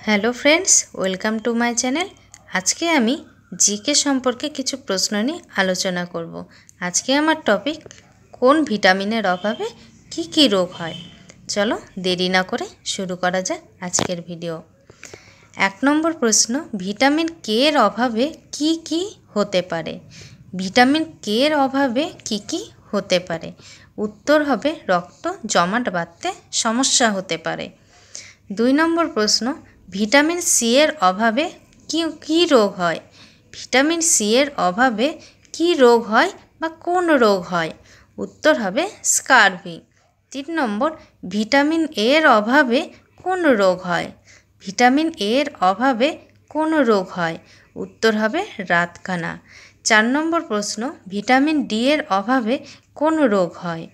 Hello friends welcome to my channel. आज के आमी जीके सम्पर्के किछु प्रश्न निये आलोचना करब। आज के आमार टपिक कोन भिटामिनेर अभावे की रोग हय। चलो देरी ना करे शुरू करा जाक आजकेर भिडियो। एक नम्बर प्रश्न, ভিটামিন के एर अभावे की होते पारे। ভিটামিন के एर अभावे की होते पारे। उत्तर हबे रक्त जमाट बाँधते समस्या होते पारे। 2 नम्बर प्रश्न, ভিটামিন সি এর অভাবে কি রোগ হয়। ভিটামিন সি এর অভাবে কি রোগ হয় বা কোন রোগ হয়। উত্তর হবে স্কারভি। 3 নম্বর, ভিটামিন এ এর অভাবে কোন রোগ হয়। ভিটামিন এ এর অভাবে কোন রোগ হয়। উত্তর হবে রাতকানা। 4 নম্বর প্রশ্ন, ভিটামিন ডি এর অভাবে কোন রোগ হয়।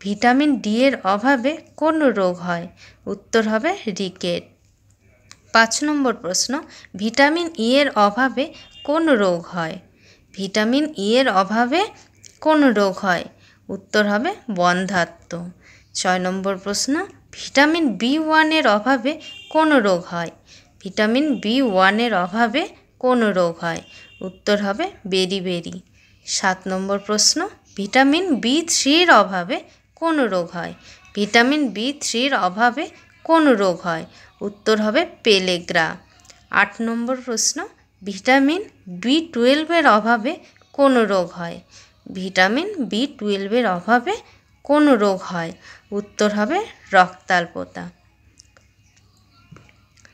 ভিটামিন ডি এর অভাবে কোন রোগ হয়। উত্তর হবে রিকেট। 5 নম্বর প্রশ্ন, ভিটামিন ই এর অভাবে কোন রোগ হয়। ভিটামিন ই এর অভাবে কোন রোগ হয়। উত্তর হবে বন্ধ্যাত্ব। 6 নম্বর প্রশ্ন, ভিটামিন বি1 এর অভাবে কোন রোগ হয়। ভিটামিন বি1 এর অভাবে কোন রোগ হয়। উত্তর হবে বেরিবেরি। 7 নম্বর প্রশ্ন, ভিটামিন বি3 এর অভাবে কোন রোগ হয়। ভিটামিন বি3 এর অভাবে কোন রোগ হয়। উত্তর হবে পেলেগ্রা। 8 নম্বর প্রশ্ন, ভিটামিন বি12 এর অভাবে কোন রোগ হয়। ভিটামিন বি12 এর অভাবে কোন রোগ হয়। উত্তর হবে রক্তাল্পতা।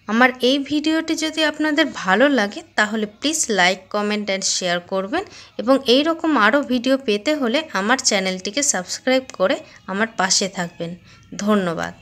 আমার এই ভিডিওটি যদি আপনাদের ভালো লাগে তাহলে please like comment and share করবেন এবং এই রকম আরও ভিডিও পেতে হলে আমার চ্যানেলটিকে সাবস্ক্রাইব করে আমার পাশে থাকবেন। ধন্যবাদ।